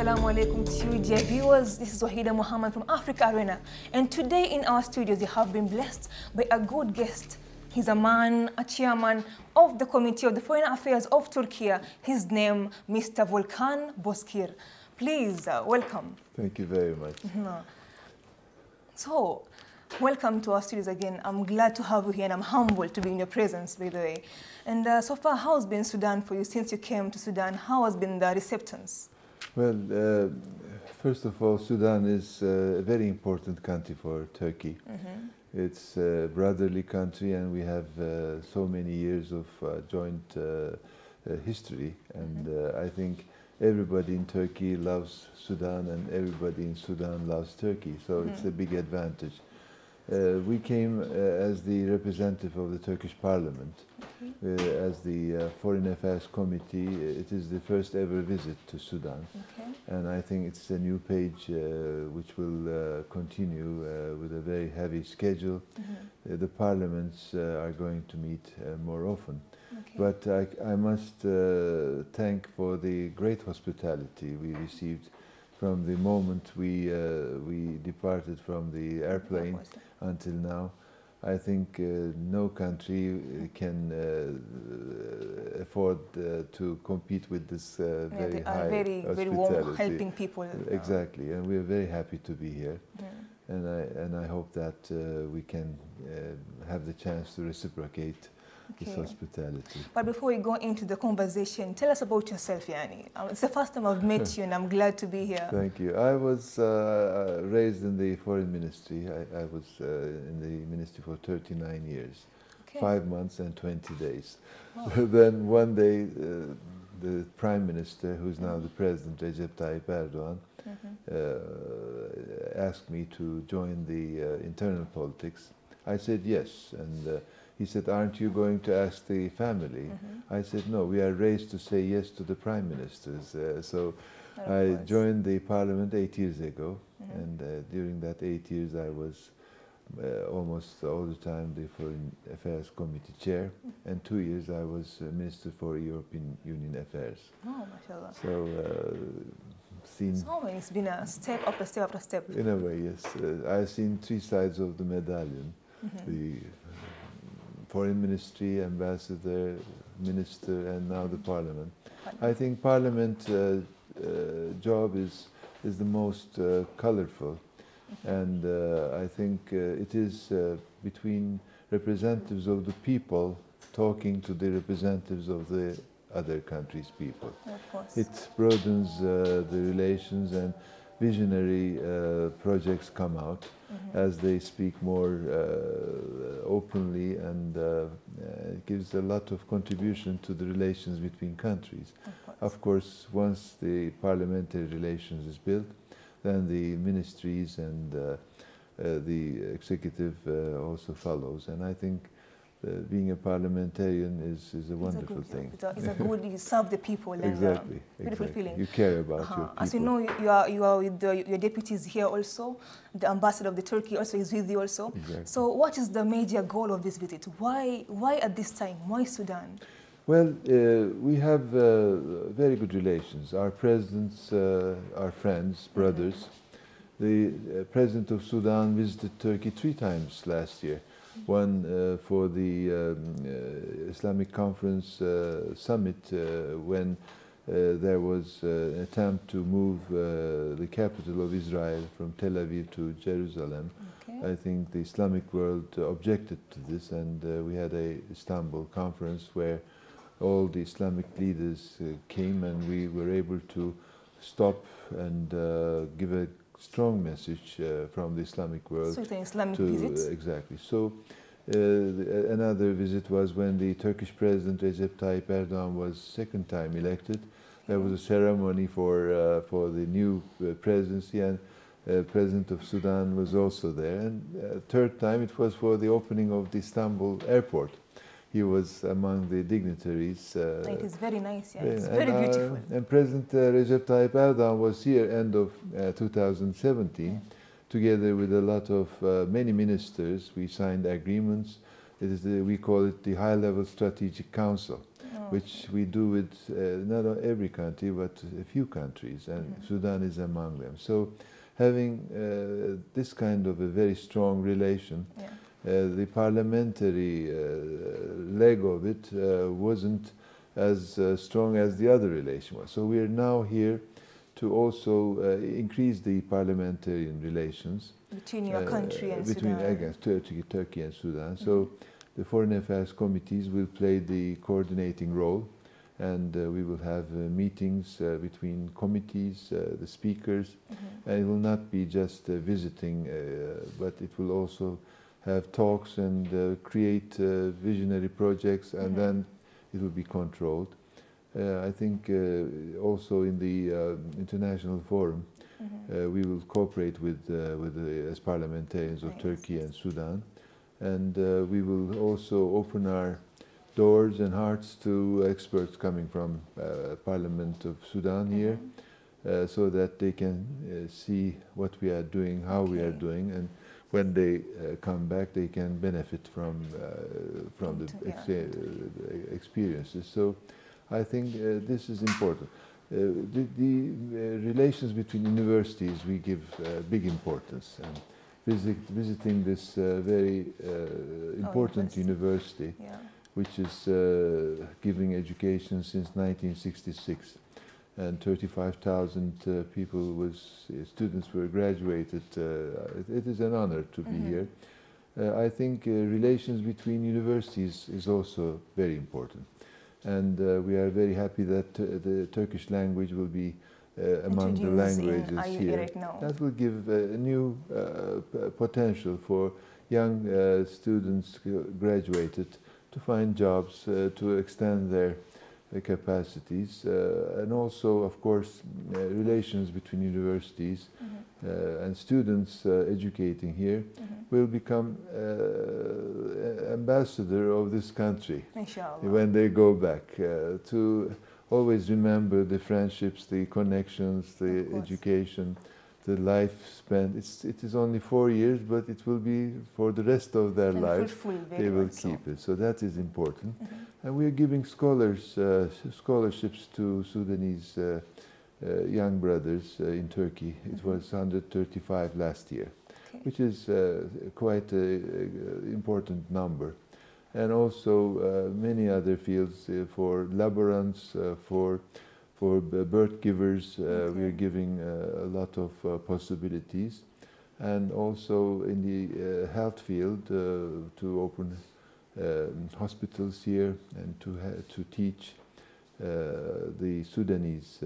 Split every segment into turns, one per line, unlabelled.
Assalamu alaikum to you, dear viewers. This is Wahida Muhammad from Africa Arena. And today in our studios, we have been blessed by a good guest. He's a man, a chairman of the Committee of the Foreign Affairs of Turkey. His name, Mr. Volkan Bozkir. Please, welcome.
Thank you very much.
So, welcome to our studios again. I'm glad to have you here and I'm humbled to be in your presence, by the way. And so far, how has been Sudan for you since you came to Sudan? How has been the receptance?
Well, first of all, Sudan is a very important country for Turkey. It's a brotherly country and we have so many years of joint history. And I think everybody in Turkey loves Sudan and everybody in Sudan loves Turkey. So it's a big advantage. We came as the representative of the Turkish Parliament, as the Foreign Affairs Committee. It is the first ever visit to Sudan, and I think it's a new page which will continue with a very heavy schedule. The parliaments are going to meet more often, but I must thank for the great hospitality we received from the moment we departed from the airplane until now. I think no country can afford to compete with this very high
very warm, helping people.
Exactly, and we are very happy to be here. And I hope that we can have the chance to reciprocate this hospitality.
But before we go into the conversation, tell us about yourself, Yani. It's the first time I've met you and I'm glad to be here.
Thank you. I was raised in the foreign ministry. I was in the ministry for 39 years, 5 months and 20 days. Then one day, the Prime Minister, who's now the President, Recep Tayyip Erdogan, asked me to join the internal politics. I said yes, and he said, "Aren't you going to ask the family?" I said, "No, we are raised to say yes to the prime ministers." So I joined the parliament 8 years ago, and during that 8 years I was almost all the time the Foreign Affairs Committee chair, and 2 years I was Minister for European Union Affairs.
Oh, mashallah.
So,
it's been a step after step after step.
In a way, yes. I've seen 3 sides of the medallion. The Foreign Ministry, Ambassador, Minister, and now the Parliament. I think Parliament job is the most colorful, and I think it is between representatives of the people talking to the representatives of the other countries' people.
Of course.
It broadens the relations, and visionary projects come out as they speak more openly, and it gives a lot of contribution to the relations between countries. Of course, once the parliamentary relations is built, then the ministries and the executive also follows. And I think being a parliamentarian is a wonderful thing.
It's a good, you serve the people.
Exactly.
Beautiful feeling.
You care about your people.
As you know, you are with your deputies here also. The ambassador of the Turkey also is with you also.
Exactly.
So what is the major goal of this visit? Why at this time? Why Sudan?
Well, we have very good relations. Our presidents are friends, brothers. The president of Sudan visited Turkey 3 times last year. One for the Islamic Conference Summit when there was an attempt to move the capital of Israel from Tel Aviv to Jerusalem. I think the Islamic world objected to this, and we had a Istanbul conference where all the Islamic leaders came, and we were able to stop and give a strong message from the Islamic world.
So it's an Islamic visit?
Exactly. So another visit was when the Turkish President Recep Tayyip Erdogan was 2nd time elected. There was a ceremony for the new presidency, and President of Sudan was also there. And 3rd time it was for the opening of the Istanbul airport. He was among the dignitaries.
It is very nice, yeah. It's very beautiful.
And President Recep Tayyip Erdogan was here end of 2017, together with a lot of many ministers. We signed agreements. It is we call it the High-Level Strategic Council. which we do with not every country, but a few countries, and Sudan is among them. So having this kind of a very strong relation, the parliamentary leg of it wasn't as strong as the other relation was. So we are now here to also increase the parliamentarian relations
between your country and
between
Sudan.
Turkey and Sudan. So the Foreign Affairs committees will play the coordinating role, and we will have meetings between committees, the speakers, and it will not be just visiting, but it will also have talks and create visionary projects, and then it will be controlled. I think also in the international forum, we will cooperate as parliamentarians of Turkey and Sudan, and we will also open our doors and hearts to experts coming from Parliament of Sudan here, so that they can see what we are doing, how we are doing, and when they come back, they can benefit from the experiences. So I think this is important. The relations between universities, we give big importance. And visiting this very important university, which is giving education since 1966, and 35,000 people students were graduated. It is an honor to be here. I think relations between universities is also very important. And we are very happy that the Turkish language will be among the languages here. That will give a new potential for young students graduated to find jobs, to extend their capacities, and also, of course, relations between universities and students educating here will become ambassador of this country when they go back, to always remember the friendships, the connections, the education, the life spent. It is only 4 years, but it will be for the rest of their life. They will keep it. So that is important. And we are giving scholarships to Sudanese young brothers in Turkey. It was 135 last year, which is quite an important number. And also many other fields for laborants, for birth givers. We are giving a lot of possibilities, and also in the health field to open hospitals here and to teach the Sudanese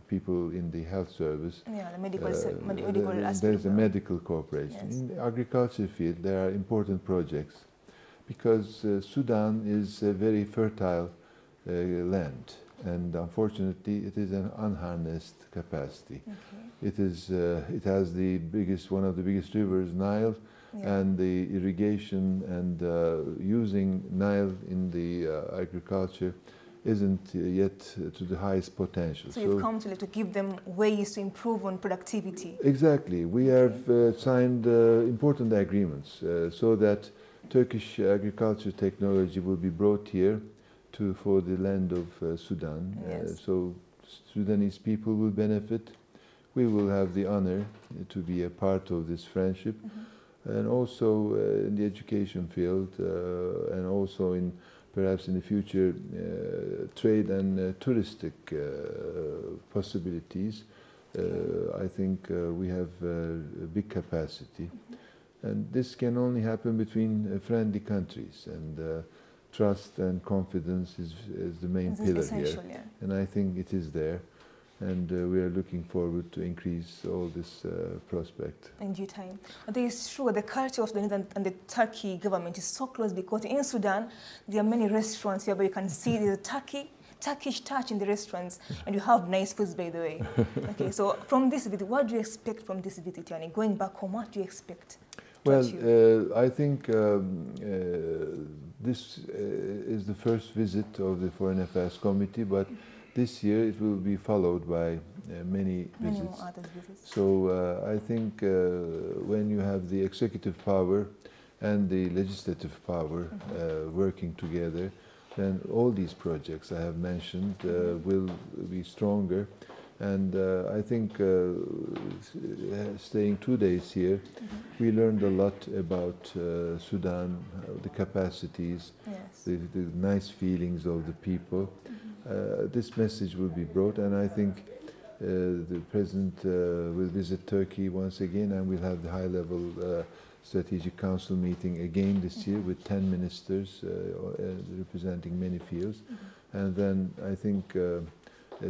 people in the health service.
The medical aspect.
There's a medical cooperation. In the agriculture field, there are important projects, because Sudan is a very fertile land, and unfortunately it is an unharnessed capacity. It has one of the biggest rivers, Nile, and the irrigation and using Nile in the agriculture isn't yet to the highest potential.
So you've come to give them ways to improve on productivity.
Exactly. We have signed important agreements so that Turkish agriculture technology will be brought here for the land of Sudan. So Sudanese people will benefit. We will have the honor to be a part of this friendship. And also in the education field, and also perhaps in the future, trade and touristic possibilities. I think we have a big capacity. And this can only happen between friendly countries, and trust and confidence is the main pillar here. And I think it is there. And we are looking forward to increase all this prospect.
In due time. It is true, the culture of the Netherlands and the Turkey government is so close, because in Sudan, there are many restaurants here where you can see the Turkish touch in the restaurants, and you have nice foods, by the way. Okay, so from this visit, what do you expect from this visit, Yani? Going back home, what do you expect?
Well, I think this is the first visit of the Foreign Affairs Committee, but this year it will be followed by many visits.
More other visits.
So I think when you have the executive power and the legislative power working together, then all these projects I have mentioned will be stronger. And I think staying 2 days here, we learned a lot about Sudan, the capacities, the nice feelings of the people. This message will be brought, and I think the President will visit Turkey once again, and we'll have the high-level Strategic Council meeting again this year with 10 ministers representing many fields. And then I think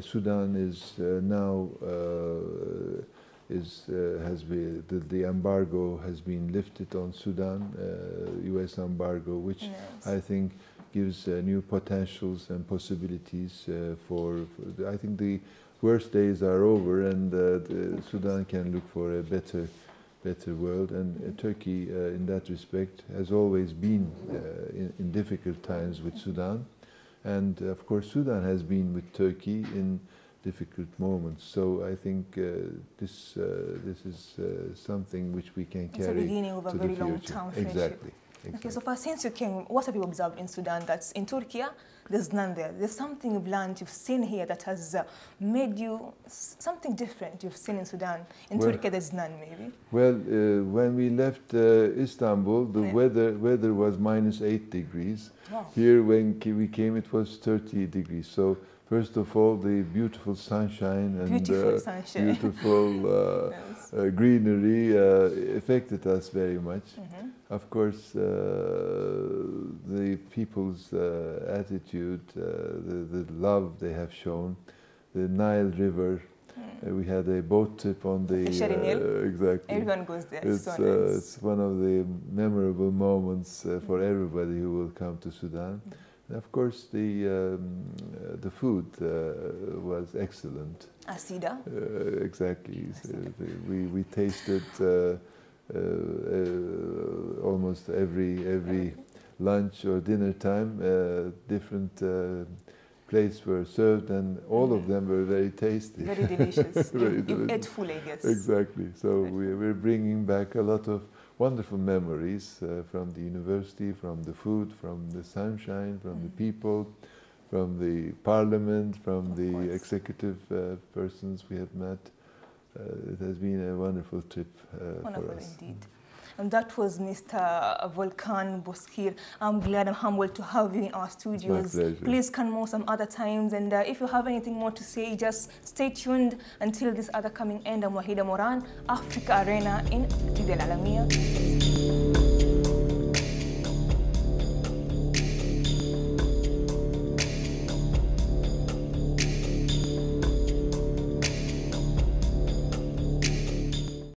Sudan is now the embargo has been lifted on Sudan, U.S. embargo, which I think gives new potentials and possibilities I think the worst days are over, and Sudan can look for a better world. And Turkey, in that respect, has always been in difficult times with Sudan. And of course, Sudan has been with Turkey in difficult moments. So I think this is something which we can carry.
It's the beginning of a very long-term friendship.
Exactly.
Okay, so since you came, what have you observed in Sudan that's in Turkey? There's none there. There's something you've learned, you've seen here that has made you something different you've seen in Sudan. In Turkey, there's none, maybe. Well,
when we left Istanbul, the weather was -8 degrees.
Wow.
Here, when we came, it was 30 degrees. So first of all, the beautiful sunshine and beautiful greenery affected us very much. Of course, the people's attitude, the love they have shown, the Nile River. We had a boat trip on the exactly.
Everyone goes there.
It's one of the memorable moments for everybody who will come to Sudan. And of course, the food was excellent.
Asida.
Exactly. We tasted almost every lunch or dinner time. Different plates were served, and all of them were very tasty.
Very delicious.
Very
you
delicious.
ate full, I guess.
Exactly. So we're bringing back a lot of wonderful memories from the university, from the food, from the sunshine, from the people, from the parliament, from the executive persons we have met. It has been a wonderful trip for us.
Indeed. And that was Mr. Volkan Bozkir. I'm glad and humbled to have you in our studios.
It's my pleasure.
Please come more some other times. And if you have anything more to say, just stay tuned until this other coming end. I'm Wahida Moran, Africa Arena in Al Alamia.